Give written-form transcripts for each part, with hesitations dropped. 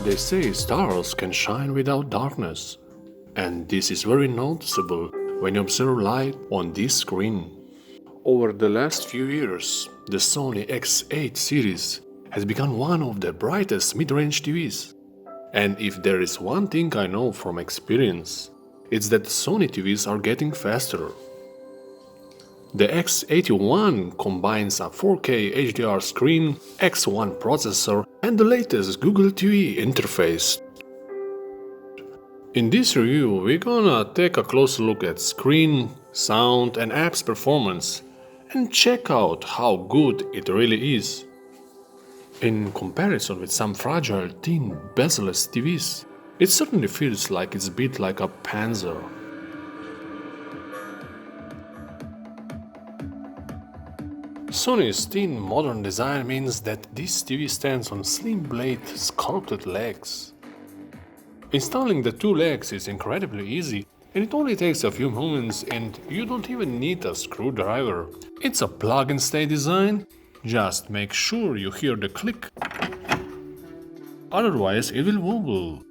They say stars can shine without darkness, and this is very noticeable when you observe light on this screen. Over the last few years, the Sony X8 series has become one of the brightest mid-range TVs. And if there is one thing I know from experience, it's that Sony TVs are getting faster. The X81 combines a 4K HDR screen, X1 processor, and the latest Google TV interface. In this review, we're gonna take a closer look at screen, sound, and apps performance, and check out how good it really is. In comparison with some fragile, thin, bezel-less TVs, it certainly feels like it's built like a panzer. Sony's thin, modern design means that this TV stands on slim blade sculpted legs. Installing the two legs is incredibly easy, and it only takes a few moments and you don't even need a screwdriver. It's a plug-and-stay design, just make sure you hear the click, otherwise it will wobble.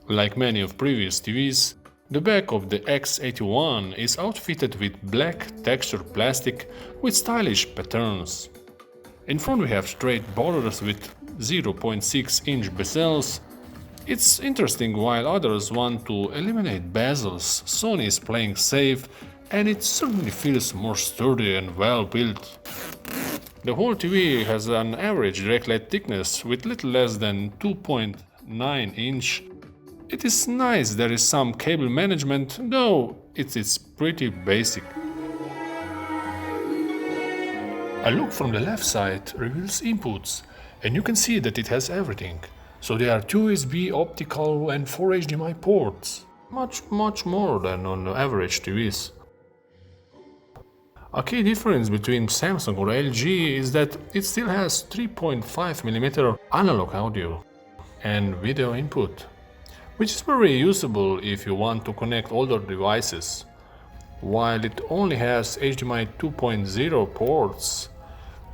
Like many of previous TVs, the back of the X81 is outfitted with black textured plastic with stylish patterns. In front we have straight borders with 0.6-inch bezels. It's interesting, while others want to eliminate bezels, Sony is playing safe, and it certainly feels more sturdy and well built. The whole TV has an average direct light thickness with little less than 2.9 inch. It is nice there is some cable management, though it's pretty basic. A look from the left side reveals inputs, and you can see that it has everything. So there are 2 USB optical and 4 HDMI ports, much more than on average TVs. A key difference between Samsung or LG is that it still has 3.5mm analog audio and video input, which is very usable if you want to connect older devices. While it only has HDMI 2.0 ports,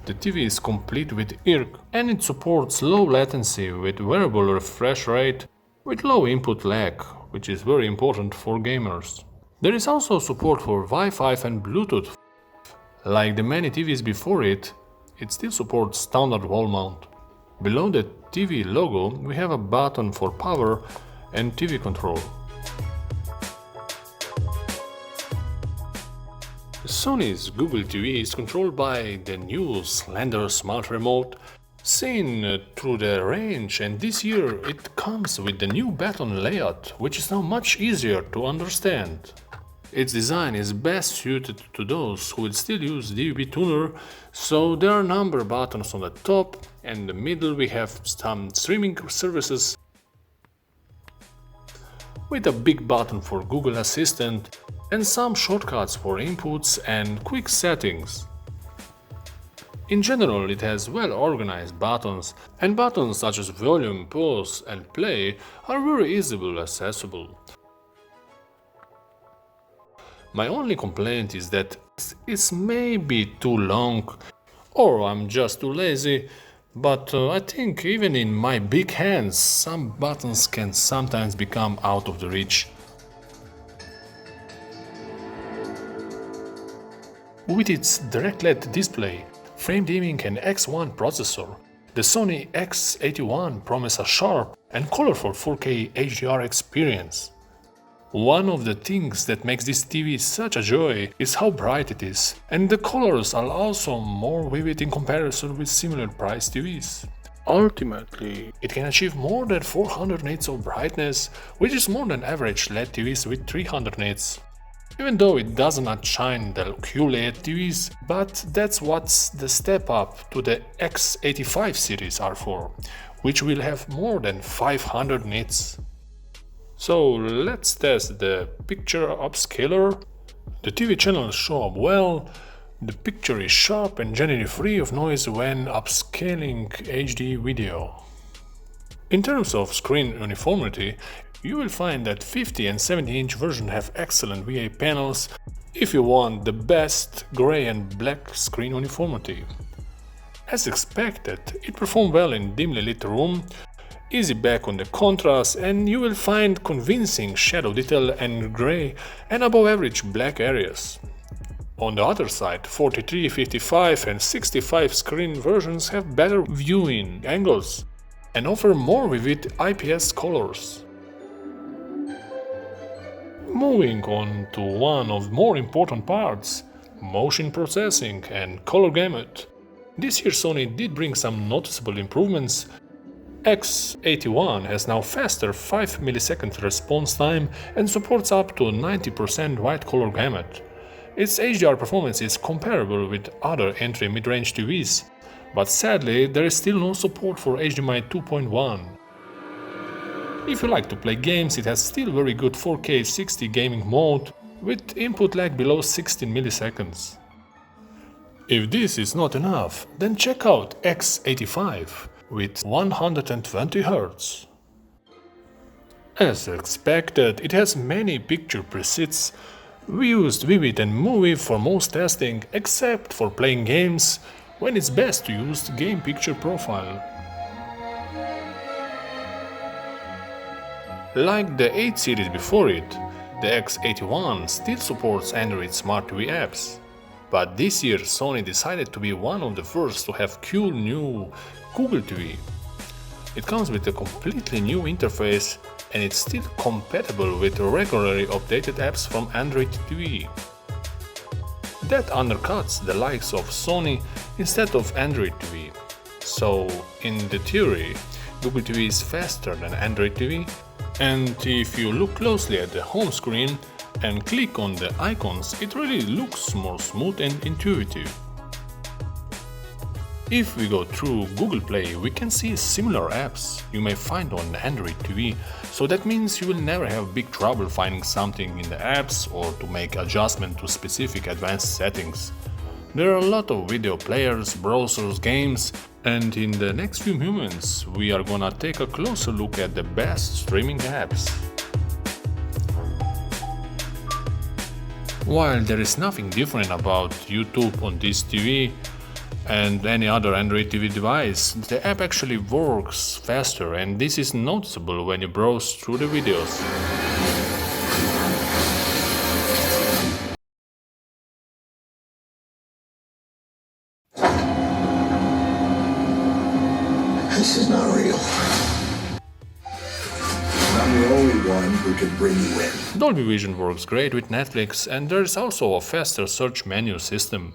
the TV is complete with IRC, and it supports low latency with variable refresh rate with low input lag, which is very important for gamers. There is also support for Wi-Fi and Bluetooth. Like the many TVs before it still supports standard wall mount. Below the TV logo we have a button for power and TV control. Sony's Google TV is controlled by the new slender smart remote seen through the range, and this year it comes with the new button layout, which is now much easier to understand. Its design is best suited to those who will still use DVB tuner, so there are number buttons on the top, and in the middle we have some streaming services with a big button for Google Assistant and some shortcuts for inputs and quick settings. In general, it has well-organized buttons, and buttons such as volume, pause and play are very easily accessible. My only complaint is that it's maybe too long, or I'm just too lazy, but I think even in my big hands some buttons can sometimes become out of the reach. With its direct LED display, frame dimming and X1 processor, the Sony X81 promises a sharp and colorful 4K HDR experience. One of the things that makes this TV such a joy is how bright it is, and the colors are also more vivid in comparison with similar priced TVs. Ultimately, it can achieve more than 400 nits of brightness, which is more than average LED TVs with 300 nits. Even though it does not shine the QLED TVs, but that's what the step up to the X85 series are for, which will have more than 500 nits. So let's test the picture upscaler. The TV channels show up well, the picture is sharp and generally free of noise when upscaling HD video. In terms of screen uniformity, You will find that 50 and 70-inch version have excellent VA panels if you want the best gray and black screen uniformity. As expected, it performed well in dimly lit room, easy back on the contrast, and you will find convincing shadow detail and gray and above average black areas. On the other side, 43, 55 and 65 screen versions have better viewing angles and offer more vivid IPS colors. Moving on to one of the more important parts, motion processing and color gamut. This year Sony did bring some noticeable improvements. X81 has now faster 5 millisecond response time and supports up to 90% white color gamut. Its HDR performance is comparable with other entry mid-range TVs, but sadly there is still no support for HDMI 2.1. If you like to play games, it has still very good 4K 60 gaming mode with input lag below 16 milliseconds. If this is not enough, then check out X85 with 120 Hz. As expected, it has many picture presets. We used Vivid and Movie for most testing, except for playing games, when it's best to use Game Picture Profile. Like the 8 series before it, the X81 still supports Android Smart TV apps. But this year Sony decided to be one of the first to have cool new Google TV. It comes with a completely new interface and it's still compatible with regularly updated apps from Android TV. That undercuts the likes of Sony instead of Android TV. So, in the theory, Google TV is faster than Android TV, and if you look closely at the home screen and click on the icons, it really looks more smooth and intuitive. If we go through Google Play, we can see similar apps you may find on Android TV, so that means you will never have big trouble finding something in the apps or to make adjustment to specific advanced settings. There are a lot of video players, browsers, games, and in the next few moments we are gonna take a closer look at the best streaming apps. While there is nothing different about YouTube on this TV and any other Android TV device, the app actually works faster, and this is noticeable when you browse through the videos. This is not real. I'm the only one who can bring you in. Dolby Vision works great with Netflix, and there is also a faster search menu system.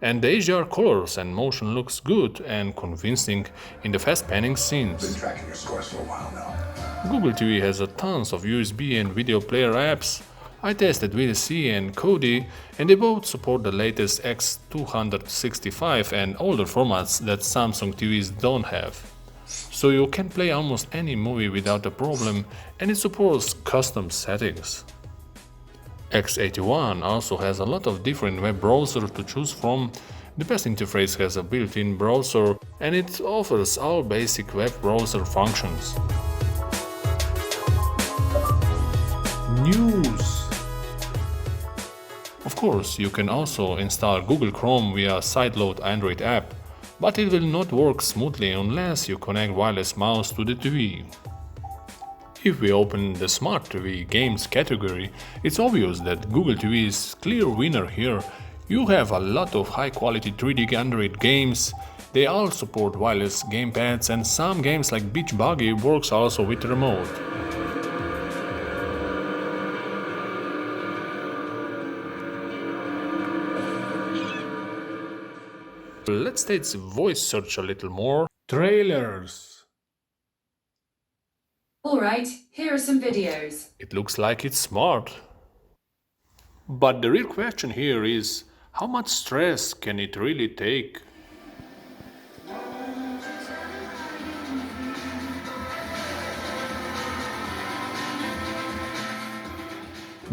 And the HDR colors and motion looks good and convincing in the fast panning scenes. Been tracking your scores for a while now. Google TV has a tons of USB and video player apps. I tested VLC and Kodi, and they both support the latest X265 and older formats that Samsung TVs don't have. So you can play almost any movie without a problem, and it supports custom settings. X81 also has a lot of different web browsers to choose from. The best interface has a built-in browser, and it offers all basic web browser functions. News. Of course, you can also install Google Chrome via sideload Android app, but it will not work smoothly unless you connect wireless mouse to the TV. If we open the Smart TV Games category, it's obvious that Google TV is clear winner here. You have a lot of high-quality 3D Android games. They all support wireless gamepads, and some games like Beach Buggy works also with remote. Let's take the voice search a little more. Trailers. Alright, here are some videos. It looks like it's smart. But the real question here is, how much stress can it really take?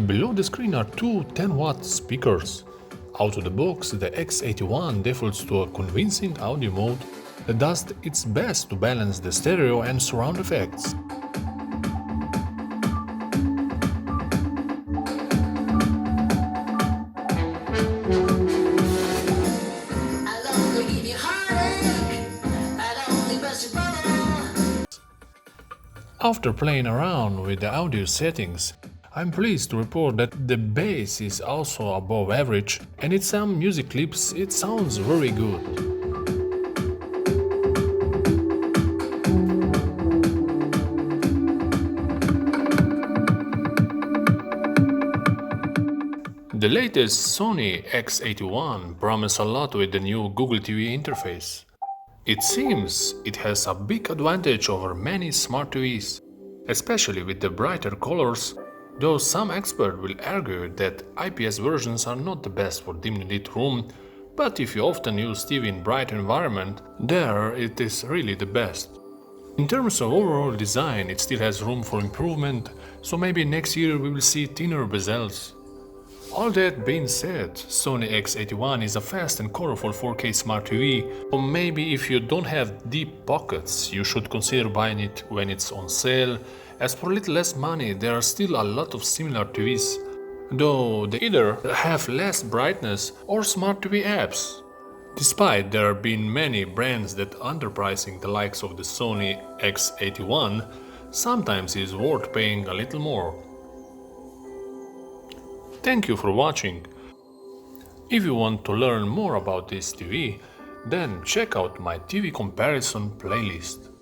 Below the screen are two 10-watt speakers. Out of the box, the X81 defaults to a convincing audio mode that does its best to balance the stereo and surround effects. After playing around with the audio settings, I'm pleased to report that the bass is also above average, and in some music clips it sounds very good. The latest Sony X81 promises a lot with the new Google TV interface. It seems it has a big advantage over many smart TVs, especially with the brighter colors, though some experts will argue that IPS versions are not the best for dimly lit room, but if you often use TV in bright environment, there it is really the best. In terms of overall design, it still has room for improvement, so maybe next year we will see thinner bezels. All that being said, Sony X81 is a fast and colorful 4K smart TV, or maybe if you don't have deep pockets, you should consider buying it when it's on sale, as for a little less money there are still a lot of similar TVs, though they either have less brightness or smart TV apps. Despite there have been many brands that underpricing the likes of the Sony X81, sometimes it is worth paying a little more. Thank you for watching. If you want to learn more about this TV, then check out my TV comparison playlist.